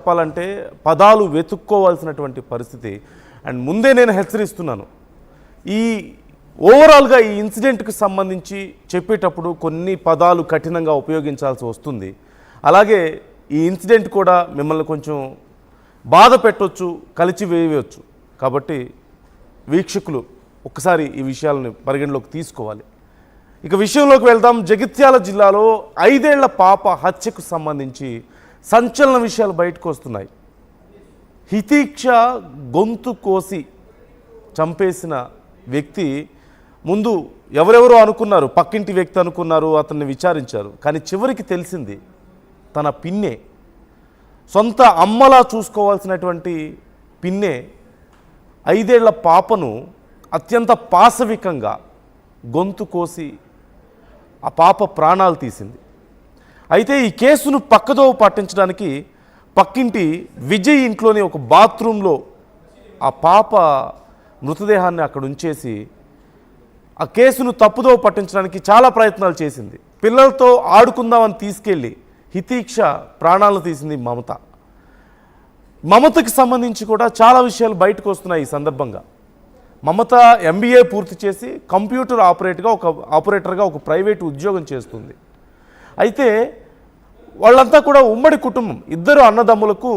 చెప్పాలంటే పదాలు వెతుక్కోవాల్సినటువంటి పరిస్థితి. అండ్ ముందే నేను హెచ్చరిస్తున్నాను, ఈ ఓవరాల్గా ఈ ఇన్సిడెంట్కి సంబంధించి చెప్పేటప్పుడు కొన్ని పదాలు కఠినంగా ఉపయోగించాల్సి వస్తుంది. అలాగే ఈ ఇన్సిడెంట్ కూడా మిమ్మల్ని కొంచెం బాధ పెట్టవచ్చు, కలిచివేయవచ్చు. కాబట్టి వీక్షకులు ఒక్కసారి ఈ విషయాలను పరిగణలోకి తీసుకోవాలి. ఇక విషయంలోకి వెళ్దాం. జగిత్యాల జిల్లాలో 5 ఏళ్ల పాప హత్యకు సంబంధించి సంచలన విషయాలు బయటకు వస్తున్నాయి. హితీక్ష గొంతు కోసి చంపేసిన వ్యక్తి ముందు ఎవరెవరో అనుకున్నారు, పక్కింటి వ్యక్తి అనుకున్నారు, అతన్ని విచారించారు. కానీ చివరికి తెలిసింది తన పిన్నే, సొంత అమ్మలా చూసుకోవాల్సినటువంటి పిన్నే 5 ఏళ్ల పాపను అత్యంత పాశవికంగా గొంతు కోసి ఆ పాప ప్రాణాలు తీసింది. అయితే ఈ కేసును పక్కదోవ పట్టించడానికి పక్కింటి విజయ్ ఇంట్లోని ఒక బాత్రూంలో ఆ పాప మృతదేహాన్ని అక్కడ ఉంచేసి ఆ కేసును తప్పుదోవ పట్టించడానికి చాలా ప్రయత్నాలు చేసింది. పిల్లలతో ఆడుకుందామని తీసుకెళ్ళి హితీక్ష ప్రాణాలను తీసింది మమత. మమతకి సంబంధించి కూడా చాలా విషయాలు బయటకు వస్తున్నాయి. ఈ సందర్భంగా మమత MBA పూర్తి చేసి కంప్యూటర్ ఆపరేటర్గా ఒక ప్రైవేటు ఉద్యోగం చేస్తుంది. అయితే వాళ్ళంతా కూడా ఉమ్మడి కుటుంబం, 2 అన్నదమ్ములకు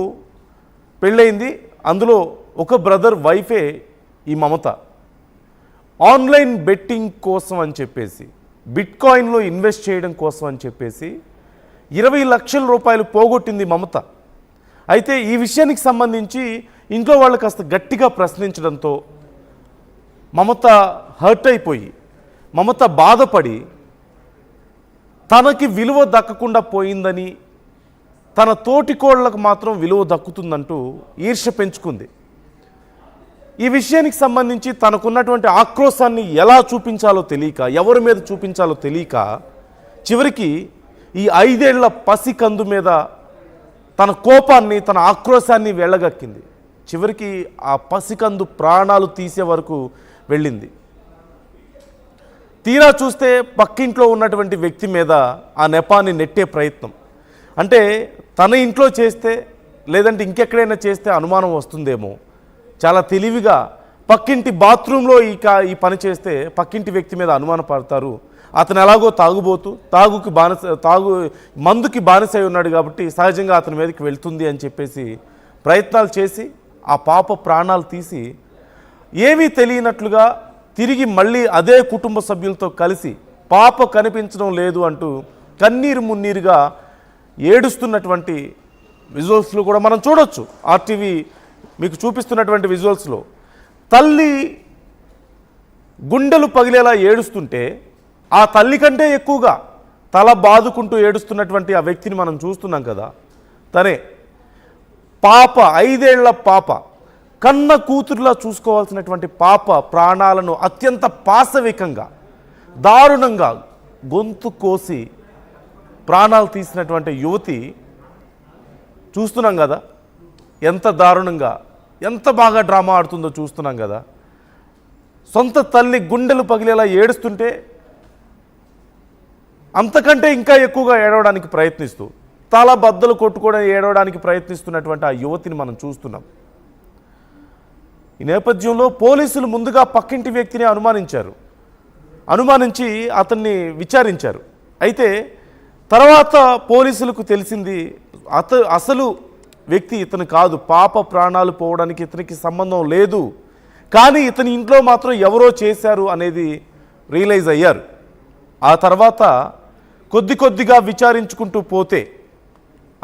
పెళ్ళయింది. అందులో ఒక బ్రదర్ వైఫే ఈ మమత. ఆన్లైన్ బెట్టింగ్ కోసం అని చెప్పేసి, బిట్కాయిన్లో ఇన్వెస్ట్ చేయడం కోసం అని చెప్పేసి 20 లక్షల రూపాయలు పోగొట్టింది మమత. అయితే ఈ విషయానికి సంబంధించి ఇంట్లో వాళ్ళు కాస్త గట్టిగా ప్రశ్నించడంతో మమత హర్ట్ అయిపోయి, మమత బాధపడి తనకి విలువ దక్కకుండా పోయిందని, తన తోటికోళ్లకు మాత్రం విలువ దక్కుతుందంటూ ఈర్ష్య పెంచుకుంది. ఈ విషయానికి సంబంధించి తనకున్నటువంటి ఆక్రోశాన్ని ఎలా చూపించాలో తెలియక, ఎవరి మీద చూపించాలో తెలియక చివరికి ఈ 5 ఏళ్ల పసికందు మీద తన కోపాన్ని, తన ఆక్రోశాన్ని వెళ్ళగక్కింది. చివరికి ఆ పసికందు ప్రాణాలు తీసే వరకు వెళ్ళింది. తీరా చూస్తే పక్కింట్లో ఉన్నటువంటి వ్యక్తి మీద ఆ నెపాన్ని నెట్టే ప్రయత్నం. అంటే తన ఇంట్లో చేస్తే, లేదంటే ఇంకెక్కడైనా చేస్తే అనుమానం వస్తుందేమో, చాలా తెలివిగా పక్కింటి బాత్రూంలో ఈ పని చేస్తే పక్కింటి వ్యక్తి మీద అనుమానం పడతారు. అతను ఎలాగో తాగుబోతూ, మందుకి బానిసై ఉన్నాడు కాబట్టి సహజంగా అతని మీదకి వెళ్తుంది అని చెప్పేసి ప్రయత్నాలు చేసి ఆ పాప ప్రాణాలు తీసి ఏమీ తెలియనట్లుగా తిరిగి మళ్ళీ అదే కుటుంబ సభ్యులతో కలిసి పాప కనిపించడం లేదు అంటూ కన్నీరు మున్నీరుగా ఏడుస్తున్నటువంటి విజువల్స్లో కూడా మనం చూడొచ్చు. RTV మీకు చూపిస్తున్నటువంటి విజువల్స్లో తల్లి గుండెలు పగిలేలా ఏడుస్తుంటే ఆ తల్లి కంటే ఎక్కువగా తల బాదుకుంటూ ఏడుస్తున్నటువంటి ఆ వ్యక్తిని మనం చూస్తున్నాం కదా. తనే పాప, 5 ఏళ్ల పాప, కన్న కూతురులా చూసుకోవాల్సినటువంటి పాప ప్రాణాలను అత్యంత పాశవికంగా, దారుణంగా గొంతు కోసి ప్రాణాలు తీసినటువంటి యువతి చూస్తున్నాం కదా. ఎంత దారుణంగా, ఎంత బాగా డ్రామా ఆడుతుందో చూస్తున్నాం కదా. సొంత తల్లి గుండెలు పగిలేలా ఏడుస్తుంటే అంతకంటే ఇంకా ఎక్కువగా ఏడవడానికి ప్రయత్నిస్తూ, తల బద్దలు కొట్టుకోవడం ఏడవడానికి ప్రయత్నిస్తున్నటువంటి ఆ యువతిని మనం చూస్తున్నాం. ఈ నేపథ్యంలో పోలీసులు ముందుగా పక్కింటి వ్యక్తిని అనుమానించి అతన్ని విచారించారు. అయితే తర్వాత పోలీసులకు తెలిసింది అసలు వ్యక్తి ఇతను కాదు, పాప ప్రాణాలు పోవడానికి ఇతనికి సంబంధం లేదు, కానీ ఇతని ఇంట్లో మాత్రం ఎవరో చేశారు అనేది రియలైజ్ అయ్యారు. ఆ తర్వాత కొద్దిగా విచారించుకుంటూ పోతే,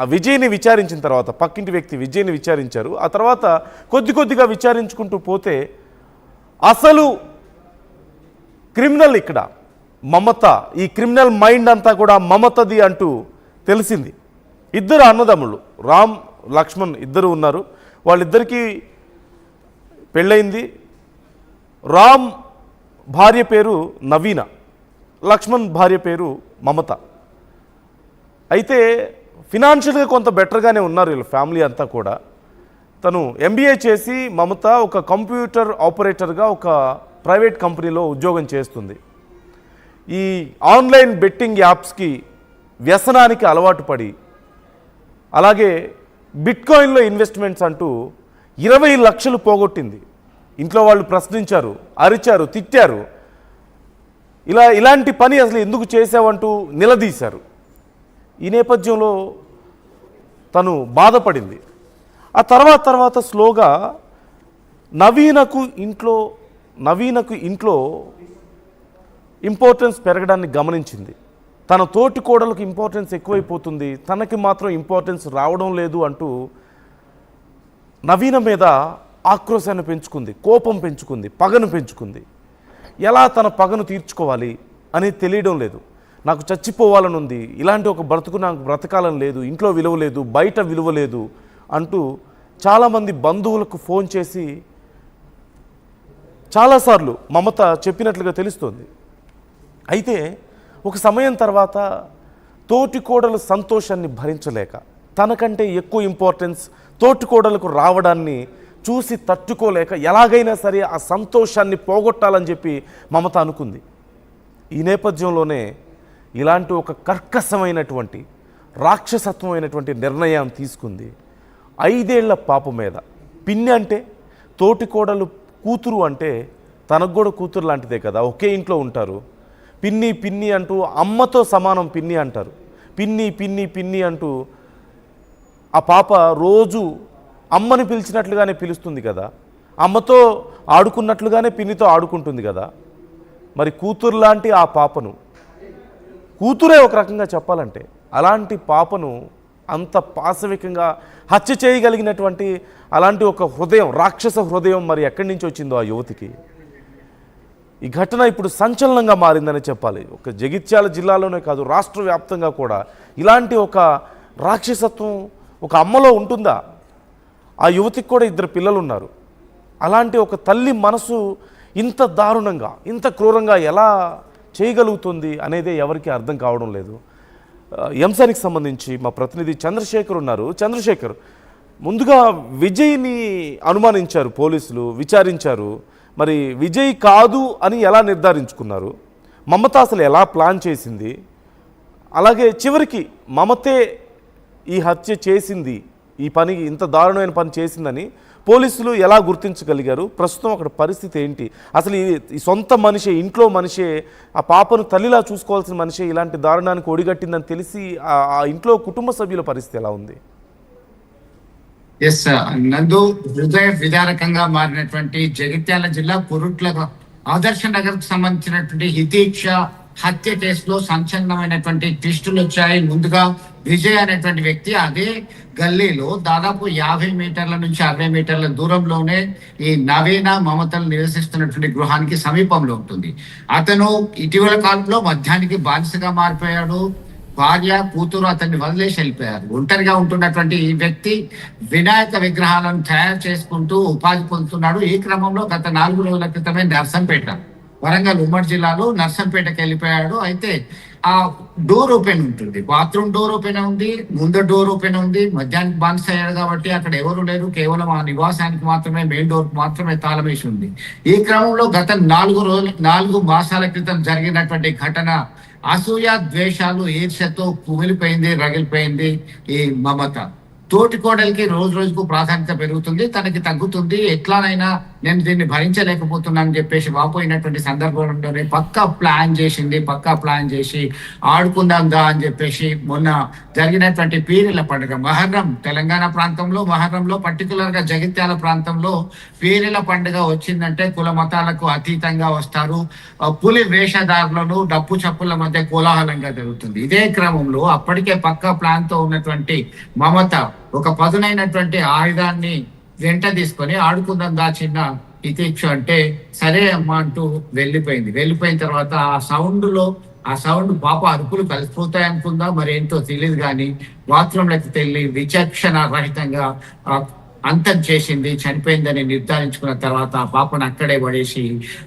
ఆ విజయ్ని విచారించిన తర్వాత, పక్కింటి వ్యక్తి విజయ్ని విచారించారు. ఆ తర్వాత కొద్దిగా విచారించుకుంటూ పోతే అసలు క్రిమినల్ ఇక్కడ మమత, ఈ క్రిమినల్ మైండ్ అంతా కూడా మమతది అంటూ తెలిసింది. 2 అన్నదమ్ముళ్ళు, రామ్, లక్ష్మణ్, 2 ఉన్నారు. వాళ్ళిద్దరికీ పెళ్ళయింది. రామ్ భార్య పేరు నవీన, లక్ష్మణ్ భార్య పేరు మమత. అయితే ఫినాన్షియల్గా కొంత బెటర్గానే ఉన్నారు వీళ్ళ ఫ్యామిలీ అంతా కూడా. తను MBA చేసి మమత ఒక కంప్యూటర్ ఆపరేటర్గా ఒక ప్రైవేట్ కంపెనీలో ఉద్యోగం చేస్తుంది. ఈ ఆన్లైన్ బెట్టింగ్ యాప్స్కి వ్యసనానికి అలవాటు పడి, అలాగే బిట్కాయిన్లో ఇన్వెస్ట్మెంట్స్ అంటూ 20 లక్షలు పోగొట్టింది. ఇంట్లో వాళ్ళు ప్రశ్నించారు, అరిచారు, తిట్టారు. ఇలాంటి పని అసలు ఎందుకు చేసావంటూ నిలదీశారు. ఈ నేపథ్యంలో తను బాధపడింది. ఆ తర్వాత స్లోగా నవీనకు ఇంట్లో ఇంపార్టెన్స్ పెరగడాన్ని గమనించింది. తన తోటి కోడలకు ఇంపార్టెన్స్ ఎక్కువైపోతుంది, తనకి మాత్రం ఇంపార్టెన్స్ రావడం లేదు అంటూ నవీన మీద ఆక్రోశాన్ని పెంచుకుంది, కోపం పెంచుకుంది, పగను పెంచుకుంది. ఎలా తన పగను తీర్చుకోవాలి అనేది తెలియడం లేదు. నాకు చచ్చిపోవాలని ఉంది, ఇలాంటి ఒక బ్రతుకు నాకు బ్రతకాలని లేదు, ఇంట్లో విలువ లేదు, బయట విలువ లేదు అంటూ చాలామంది బంధువులకు ఫోన్ చేసి చాలాసార్లు మమత చెప్పినట్లుగా తెలుస్తోంది. అయితే ఒక సమయం తర్వాత తోటికోడలు సంతోషాన్ని భరించలేక తనకంటే ఎక్కువ ఇంపార్టెన్స్ తోటికోడలకు రావడాన్ని చూసి తట్టుకోలేక ఎలాగైనా సరే ఆ సంతోషాన్ని పోగొట్టాలని చెప్పి మమత అనుకుంది. ఈ నేపథ్యంలోనే ఇలాంటి ఒక కర్కశమైనటువంటి రాక్షసత్వమైనటువంటి నిర్ణయం తీసుకుంది. 5 ఏళ్ల పాప మీద, పిన్ని అంటే తోటికోడలు కూతురు అంటే తనకు కూడా కూతురు లాంటిదే కదా, ఒకే ఇంట్లో ఉంటారు. పిన్ని అంటూ అమ్మతో సమానం పిన్ని అంటారు. పిన్ని అంటూ ఆ పాప రోజు అమ్మని పిలిచినట్లుగానే పిలుస్తుంది కదా, అమ్మతో ఆడుకున్నట్లుగానే పిన్నితో ఆడుకుంటుంది కదా. మరి కూతురు లాంటి ఆ పాపను, కూతురే ఒక రకంగా చెప్పాలంటే, అలాంటి పాపను అంత పాశవికంగా హత్య చేయగలిగినటువంటి అలాంటి ఒక హృదయం, రాక్షస హృదయం మరి ఎక్కడి నుంచి వచ్చిందో ఆ యువతికి. ఈ ఘటన ఇప్పుడు సంచలనంగా మారిందని చెప్పాలి. ఒక జగిత్యాల జిల్లాలోనే కాదు, రాష్ట్ర వ్యాప్తంగా కూడా ఇలాంటి ఒక రాక్షసత్వం ఒక అమ్మలో ఉంటుందా? ఆ యువతికి కూడా 2 పిల్లలు ఉన్నారు. అలాంటి ఒక తల్లి మనసు ఇంత దారుణంగా, ఇంత క్రూరంగా ఎలా చేయగలుగుతుంది అనేదే ఎవరికి అర్థం కావడం లేదు. ఈ అంశానికి సంబంధించి మా ప్రతినిధి చంద్రశేఖర్ ఉన్నారు. చంద్రశేఖర్, ముందుగా విజయ్ని అనుమానించారు పోలీసులు, విచారించారు. మరి విజయ్ కాదు అని ఎలా నిర్ధారించుకున్నారు? మమత అసలు ఎలా ప్లాన్ చేసింది? అలాగే చివరికి మమతే ఈ హత్య చేసింది, ఈ పని, ఇంత దారుణమైన పని చేసిందని పోలీసులు ఎలా గుర్తించగలిగారు? ప్రస్తుతం అక్కడ పరిస్థితి ఏంటి? అసలు ఈ సొంత మనిషే, ఇంట్లో మనిషే, ఆ పాపను తల్లిలా చూసుకోవాల్సిన మనిషే ఇలాంటి దారుణానికి ఒడిగట్టిందని తెలిసి ఆ ఇంట్లో కుటుంబ సభ్యుల పరిస్థితి ఎలా ఉంది? ఎస్ నందు, హృదయ విదారకంగా మారినటువంటి జగిత్యాల జిల్లా కురుట్ల ఆదర్శ నగర్ కు సంబంధించినటువంటి హితీక్ష హత్య కేసులో సంచలనమైనటువంటి ట్విస్టులు వచ్చాయి. ముందుగా విజయ్ అనేటువంటి వ్యక్తి అదే గల్లీలో దాదాపు 50 మీటర్ల నుంచి 60 మీటర్ల దూరంలోనే ఈ నవీన మమతలు నివసిస్తున్నటువంటి గృహానికి సమీపంలో ఉంటుంది. అతను ఇటీవల కాలంలో మద్యానికి బానిసగా మారిపోయాడు. భార్య, కూతురు అతన్ని వదిలేసి వెళ్ళిపోయారు. ఒంటరిగా ఉంటున్నటువంటి ఈ వ్యక్తి వినాయక విగ్రహాలను తయారు చేసుకుంటూ ఉపాధి పొందుతున్నాడు. ఈ క్రమంలో గత 4 రోజుల క్రితమే నర్సంపేట, వరంగల్ ఉమ్మడి జిల్లాలో నర్సంపేటకి వెళ్ళిపోయాడు. అయితే ఆ డోర్ ఓపెన్ ఉంటుంది, బాత్రూమ్ డోర్ ఓపెన్ ఉంది, ముందు డోర్ ఓపెన్ ఉంది. మధ్యాహ్నం బానిస అయ్యాడు కాబట్టి అక్కడ ఎవరు లేరు, కేవలం ఆ నివాసానికి మాత్రమే, మెయిన్ డోర్ మాత్రమే తాళం వేసి ఉంది. ఈ క్రమంలో గత 4 మాసాల క్రితం జరిగినటువంటి ఘటన అసూయ, ద్వేషాలు, ఈర్ష్యతో కుమిలిపోయింది, రగిలిపోయింది ఈ మమత. తోటి కోడలికి రోజు రోజుకు ప్రాధాన్యత పెరుగుతుంది, తనకి తగ్గుతుంది. ఎట్లానైనా నేను దీన్ని భరించలేకపోతున్నానని చెప్పేసి వాపోయినటువంటి సందర్భంలోనే పక్కా ప్లాన్ చేసి ఆడుకుందాం దా అని చెప్పేసి మొన్న జరిగినటువంటి పీరీల పండుగ మహర్రం, తెలంగాణ ప్రాంతంలో మహర్రంలో, పర్టికులర్ గా జగిత్యాల ప్రాంతంలో పీరీల పండుగ వచ్చిందంటే కుల మతాలకు అతీతంగా వస్తారు. పులి వేషధారులను డప్పు చప్పుల మధ్య కోలాహలంగా జరుగుతుంది. ఇదే క్రమంలో అప్పటికే పక్కా ప్లాన్ తో ఉన్నటువంటి మమత ఒక పదునైనటువంటి ఆయుధాన్ని వెంట తీసుకొని ఆడుకుందాం దా చిన్న ఇతీక్ష అంటే సరే అమ్మా అంటూ వెళ్ళిపోయిన తర్వాత ఆ సౌండ్ పాప అరుపులు కలిసిపోతాయి అనుకుందా మరి ఏంటో తెలియదు, కానీ బాత్రూంలోకి వెళ్ళి విచక్షణ రహితంగా అంతం చేసింది, చనిపోయిందని నిర్ధారించుకున్న తర్వాత ఆ పాపను అక్కడే పడేసి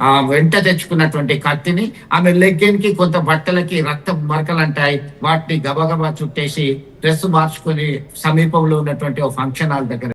ఆ వెంట తెచ్చుకున్నటువంటి కత్తిని ఆమె లెగ్గిన్కి, కొంత బట్టలకి రక్త మరకలు అంటాయి, వాటిని గబగబా చుట్టేసి డ్రెస్ మార్చుకొని సమీపంలో ఉన్నటువంటి ఒక ఫంక్షన్ హాల్ దగ్గర